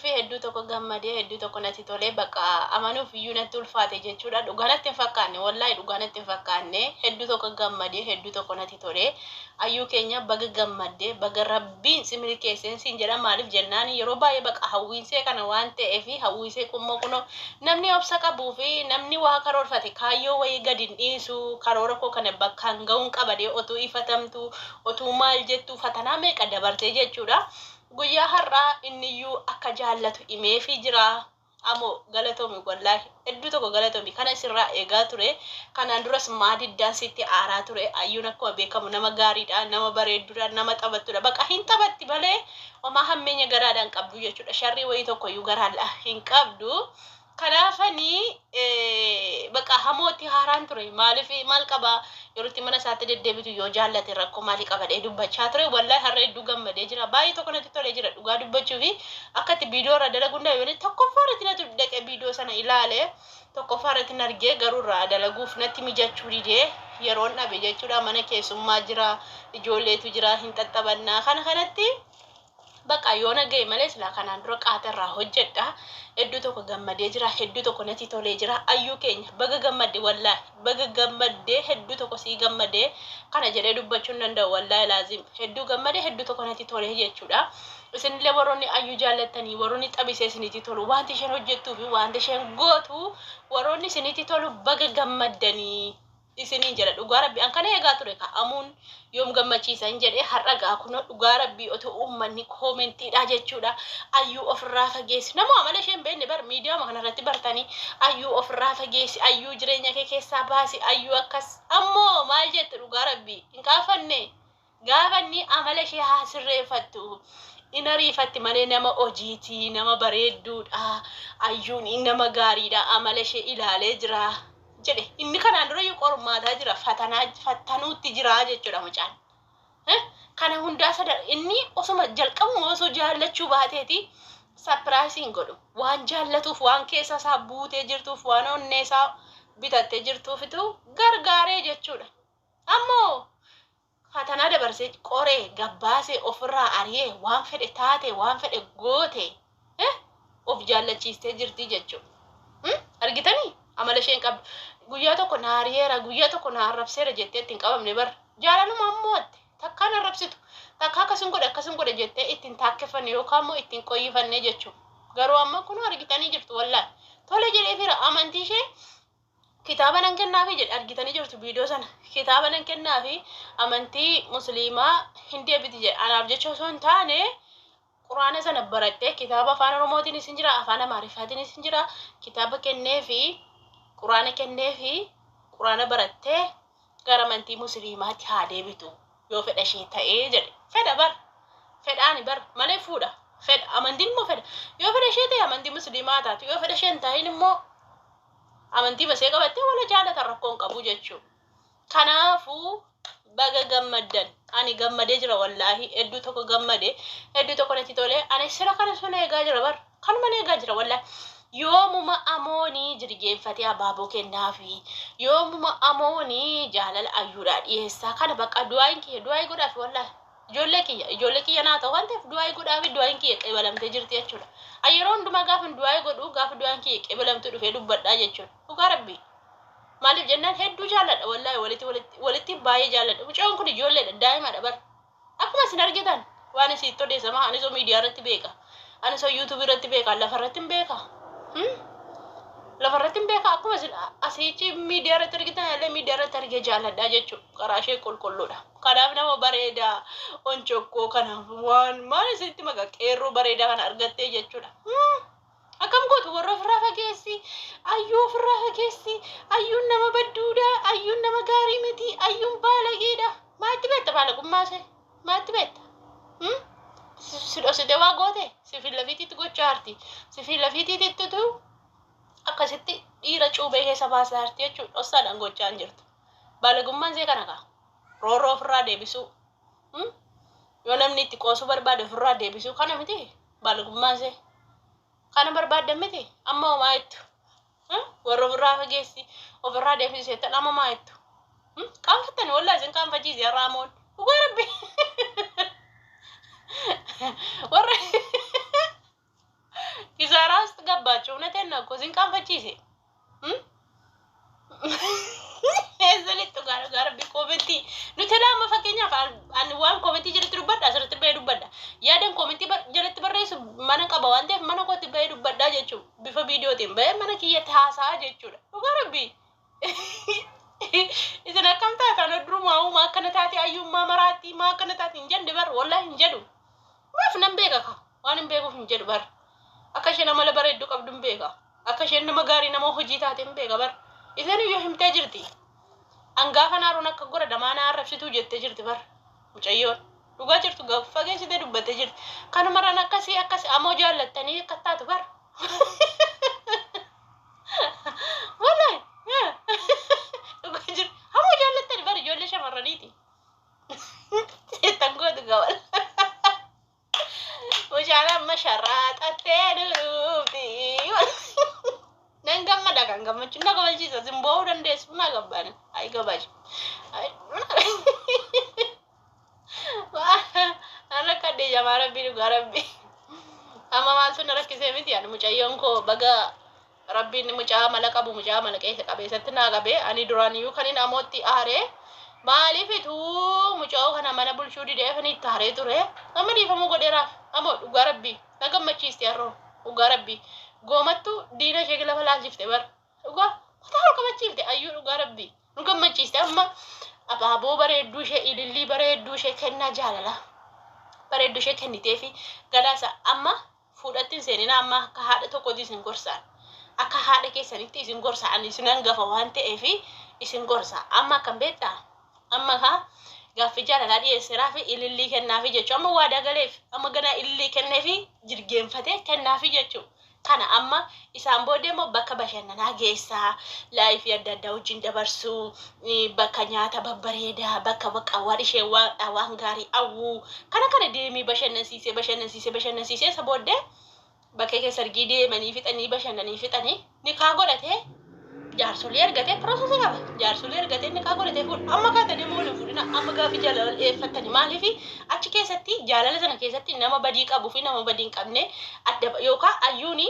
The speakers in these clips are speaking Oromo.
Fi hedduu tokko gammadee hedduu tokko natti tolee bakka amanuuf iyyuu natti ulfaate jechuudha. Dhugaanatti hin fakkaanne wallahi dhugaanatti hin fakkaanne hedduu tokko gammadee hedduu tokko natti tolee ayyuu keenya baga gammadee baga rabbiin si milkeesseen siin jedha. Maaliif jennaan yeroo baay'ee bakka hawwiinsee kana waan ta'eef hawwiinsee kummoo kunoo namni obsa qabuu fi namni waa karoorfate kaayyoo wayii gadi hin dhiisu karoora koo kana bakkaan ga'uun qabadee otuu ifatamtu otuu maal jettu fatanaa meeqa dabartee jechuudha. Guyyaa har'aa inniyyuu akka jaallatu himeefii jira. Amo galatoomi wallahi hedduu tokko galatoomi kana sirraa eegaa ture. Kanaan duras maadiddaan sitti aaraa ture. Ayyuun akkuma beekamu nama gaariidha, nama bareedduudha, nama taphattuudha. Bakka hin taphatti malee homaa hammeenya garaadhaan qabdu jechuudha. Sharrii wayii tokkoyyuu garaadhaan hin qabdu. Kanaafanii bakka hamooti haaraan ture. Maaliif maal qaba yerootti mana isaatti deddeebitu yoo jaallate rakkoo maalii qabadee dubbachaa ture. Wallahi har'a hedduu gammadee jira. Baay'ee tokko natti tolee jira dhugaa dubbachuu fi akkatti viidiyoo irra dalaguun yoo tokkoffaa irratti natti dhaqee viidiyoo sana ilaale tokkoffaa irratti argee garuu irraa dalaguuf natti mijachuu didee yeroon dhabe jechuudha. Mana keessummaa jira, ijoolleetu jira, hin xaxxabannaa kana kanatti bakka yoo nagee malee sila kanaan dura qaatarraa hojjedha. Hedduu tokko gammadee jira, hedduu tokko natti tolee jira. Ayyuu keenya baga gammadde wallahi baga gammadde hedduu tokko sii gammadee kana jedhee dubbachuu hin danda'u wallahi laazim hedduu gammadee hedduu tokko natti tolee jechuudha. Isinillee warroonni ayyuu jaallattanii warroonni xabisee isinitti tolu wanti isheen hojjettuu fi wanti isheen gootu warroonni isinitti tolu baga gammaddanii isiniin jedha. Dhugaa rabbii an kana eegaa ture ka'amuun yoom gammachiisan jedhee har'a gaa kunoo dhugaa rabbii otoo uummanni koomentiidha jechuudha. Ayyuu ofirraa fageessi nama amala isheen beekne bar miidiyaa kanarratti bartanii ayyuu ofirraa fageessi ayyuu jireenya kee keessaa baasi ayyuu akkas ammoo maal jette dhugaa rabbii hin gaafanni amala ishee haa sirreeffattu. Inariifatti malee nama hojiitii nama bareedduudha. Ayyuun nama gaariidha amala ishee ilaalee jira. Jedhe inni kanaan dura yoo qormaataa jira fattanuutti jira jechuudha mucaan. Kana hundaa sadar inni osuma jalqabuma osoo jaallachuu baateeti surprising godhu waan jaallatuuf waan keessa isaa buutee jirtuuf waan onnee isaa bitattee jirtuufitu gargaaree jechuudha. Ammoo fatanaa dabarsee qoree gabbaasee ofirraa ari'ee waan fedhe taate waan fedhe goote of jaallachiistee jirti jechuudha. Argitanii amala isheen qabdu. Guyyaa tokko naariyeera guyyaa tokko naarrabseera jettee ittiin qabamne bar jaalaluma ammooti takka narrabsitu takka akkasin godhe jettee ittiin taakkeffanne yookaan immoo ittiin qoyyifanne jechuudha. Garuu amma kun argitanii jirtu wallahi tole jedhee fira amantii ishee kitaaba nan kennaafi jedhe argitanii jirtu viidiyoo sana kitaaba nan kennaafi amantii musliimaa hin deebiti jedhe anaaf jecha osoo hin taane quraana sana barattee kitaaba afaan oromootiinis hin jira afaan amaariffaatis hin jira kitaaba kenneefi quraana kenneefi quraana barattee gara amantii musliimaatti haa deebitu yoo fedha ishee ta'ee jedhe fedha bar fedhaani bar malee fuudha fedha amantiin immoo fedha yoo fedha ishee ta'e amantii musliimaa taatu yoo fedha isheen ta'in immoo amantii basee qabattee wala jaalatan rakkoon qabu jechuudha. Kanaafuu baga gammaddan ani gammadee jira wallahi hedduu tokko gammade hedduu tokko natti tolee ani sira kana sun eegaa jira bar kan mana gajra walla yoomuma amoonii jirgeeffatee abaaboo kennaafi yoomuma amoonii jaalala ayyuudhaa dhiyeessaa kana bakka du'aayi godhaafi walla ijoollee kiyya naa ta'u waan ta'eef du'aayi godhaafi du'aayin kiyya qeebalamtee jirti jechuudha. Yeroo hundumaa gaafa du'aayi godhu gaafa du'aayin kiyya qeebalamtee dhufee dubbadhaa jechuudha. Dhugaa rabbii maaliif jennaan hedduu jaalladha wallaahi walitti baay'ee jaalladha. Mucaan kun ijoolleedha daa'imadha bara. Akkuma isin argitan waan isin odeessamaa anisoo miidiyaa irratti beeka. Anisoo yuutuubii irratti beeka lafarratti hin beeka. Lafarratti hin beeka akkuma isin asiichi miidiyaa irratti argitan illee miidiyaa irratti argee jaalladhaa jechuudha. Karaa ishee qulqulluudha. Kanaaf nama bareedaa onchokkoo kanaaf waan maal isinitti maqaa qeerroo bareedaa kana argattee jechuudha. Akkam gootu warra ofirraa fageessi ayyuu ofirraa fageessi ayyuun nama badduudha ayyuun nama gaarii miti ayyuun baalageedha. Maatti beekta baalaqummaase maatti beekta. Sidhosite waa goote sifiin lafiitiitti gochaa harti sifiin lafiitiitti tu akkasitti dhiira cuubee keessa baasaa harti jechuudha. Dhossaadhaan gochaa hin jirtu. Baalaqummaan see kana kaa roorroo ofirraa deebisuu yoo namni itti qoosuu barbaade ofirraa deebisuu kana miti baalaqummaan see kana barbaaddan miti amma homaa jettu warra ofirraa fageessi ofirraa deebisee tan amma maa jettu qaanfattani wallaahi isin qaanfachiise har'aamoon dhugaa rabbi warra kisaaraas gabbaachuu nateen akkoo isin qaanfachiise eesalitti dhugaa rabbi koomentii nuti laama fakkeenyaaf ani waan koomentii jalatti dubbadha asirratti bahee dubbadha yaadan koomentii jalatti barreessu mana qaba waan ta'eef mana kootti bahee dubbadhaa jechuudha bifa viidiyootiin bahee mana kiyyatti haasaa jechuudha dhugaa rabbi isin akkam taatan oddurumaa uumaa akkana taate ayyummaa maraatti maa akkana taate hin jedhu bar wallaahi hin jedhu maaf nan beeka ka waan hin beekuuf hin jedhu bar akka isheen amala bareedduu qabdu hin beeka akka isheen nama gaarii nama hojii taate hin beeka bar isin iyyuu himtee jirti angaafa naaruun akka gora damaanaa arrabsituu jettee jirti bar mucayyoon dhugaa jirtu gaafa fageessitee dubbattee jirti kana maraan akkasii ammoo jaallattanii akka taatu bar wallaahi dhugaa jirtu ammoo jaallattanii bar ijoollee shamarraniiti seetan gootu gawal mucaan amma sharraa xattee duruufi nan gammada kan gammachuun na gabalchiisa simboo dandeessu na gabbaan ay gabaaj ana kadde jamaa rabbi dhugaa rabbi amma maaltu na rakkisee miti ani mucayyoon koo baga rabbiin mucaa mala qabu mucaa mala keessa qabeessatti naa qabee ani duraaniyyuu kan inni amootti aaree maaliifitu mucaa kana mana bulchuu didee kan itti aaree ture amma dhiifamuu godheeraaf ammoo dhugaa rabbi na gammachiiste harroo dhugaa rabbi goomattu diina ishee lafa laalchifte bar dhugaa mataa qabachiifte ayyuu dhugaa rabbi nu gammachiiste amma abaaboo bareedduu ishee ilillii bareedduu ishee kennaa jaalala bareedduu ishee kenniteefi gadaasa amma fuudhattiin seenina amma akka haadha tokkotti isin gorsaan akka haadha keessanitti isin gorsaan isin hangafa waan ta'eefi isin gorsa amma kan beektaa amma haa gaaffii jaalalaa dhiyeesseeraafi ilillii kennaafi jechuu amma waadaa galeef amma ganaa ilillii kenneefi jirgeenfatee kennaafi jechuu kana amma isaan booddee immoo bakka bashannanaa geessaa laayifii adda addaa wajjin dabarsuu bakka nyaata babbareedaa bakka waan ishee waan gaarii awwuu kana deemii bashannansiisee isa booddee bakka keessa argii deemanii fixanii ni kaa godhatee jaarsolii ergatee proosesii qaba jaarsolii ergatee ni kaa godhatee fuudhu amma kaatanii mooluu fuudhina amma gaaffii jaalala dhiyeeffatanii maaliifi achi keessatti jaalala sana keessatti nama badii qabuu fi nama badii hin qabne adda yookaan ayyuuni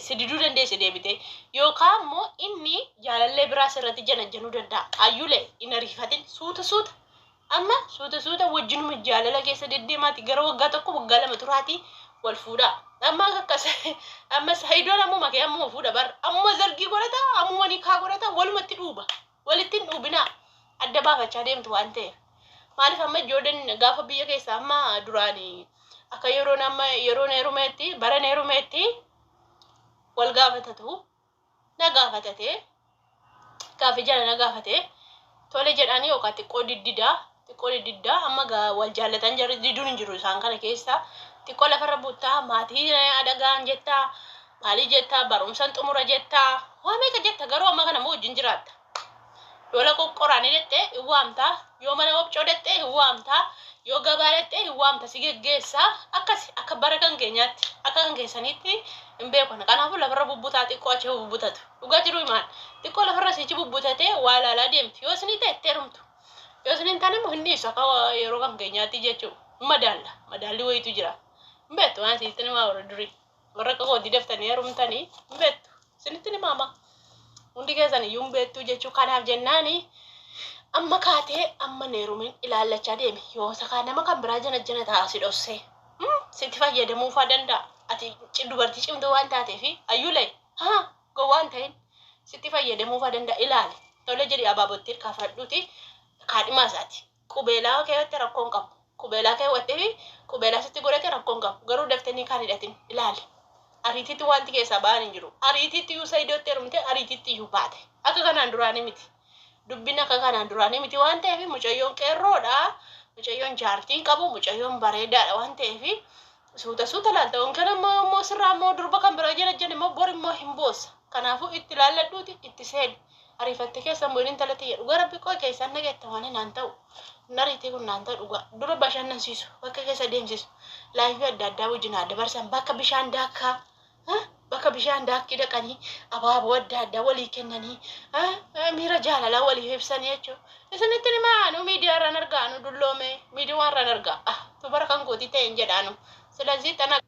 sididuu dandeesse deebite yookaan immoo inni jaalallee biraas irratti janajjanuu danda'a ayyuulee hin ariifatin suuta amma suuta wajjinuma jaalala keessa deddeemaati gara waggaa tokko waggaa lama turaati wal fuudhaa amma akkas amma saayidoon ammoo makee ammoo fuudha bar amma zargii godhata ammoo ni kaa godhata walumatti dhuuba walitti hin dhuubinaa adda baafachaa deemtu waan ta'eef maaliif amma ijoolleen gaafa biyya keessa amma duraanii akka yeroo neerumeetti bara neerumeetti wal gaafatatu na gaafatate gaafi jala na gaafate tole jedhanii yookaan xiqqoo diddidaa amma wal jaallatan jarri didduun hin jiru isaan kana keessa xiqqoo lafarra buttaa maatii adagaan jettaa maalii jettaa barumsan xumura jettaa waa meeqa jetta garuu amma kana moo wajjin jiraatta yoo la qoqqoraanii dhette hin waamta yoo mana wabcoo dhette hin waamta yoo gabaa dhette hin waamta si geggeessa akkas akka bara kan keenyaatti akka kan keessanitti hin beekne kanaafuu lafarra bubbutaa xiqqoo achi bubbutatu dhugaa jiru himaan xiqqoo lafarra sichi bubbutatee waa laalaa deemti yoo isinii ta'e heerumtu yoo isiniin taane immoo hin dhiisu akka yeroo kan keenyaatti jechuu madaalli wayitu jira hin beektu waan isitti nimaa warra durii warra akka koodii daftanii heerumtanii hin beektu isinitti nimaama hundi keessan iyyuu hin beektu jechuu kanaaf jennaani amma kaatee amma neerumin ilaallachaa deeme yoo sakaa nama kan biraa jana taasi dhosse sitti fayyadamuu faa danda'a ati dubartii cimtuu waan taateefi ayyulee gowwaan ta'in sitti fayyadamuu faa danda'a ilaali tole jedhi abaabotti kaafadhuuti kaadhimaa isaati qubeelaa keewwatte rakkoon qabu qubeelaa keewwattee fi qubeelaa sitti godhate rakkoon qabu garuu daftanii kan hidhatin ilaali ariititti wanti keessaa ba'an hin jiru ariititti iyyuu saayidootti heerumte ariititti iyyuu baate akka kanaan duraanii miti dubbin akka kanaan duraanii miti waan ta'eef mucayyoon qeerroodha mucayyoon jaartiin qabu mucayyoon bareedaadha waan ta'eef suuta laalta'uun kan ammoo sirraa ammoo durba kan bira jala immoo bor immoo hin boossa kanaafuu itti laalladhuuti itti seeni ariifatte keessan booniin talatti jedhu gara biqoo keessan nageetta waan naan ta'u nariitii kun naan ta'u dhugaa dura bashannansiisu bakka keessa deemsisu laayifii adda addaa wajjin adda barsan bakka bishaan daakkaa bakka bishaan daakkii dhaqanii abaaboo adda addaa walii kennanii miira jaalalaa walii ibsanii jechuudha. Isinitti nimaanu miidiyaa irraan argaanu dulloome miidiyaa irraan argaa tubara kan gootii ta'een jedhaanu silazii tana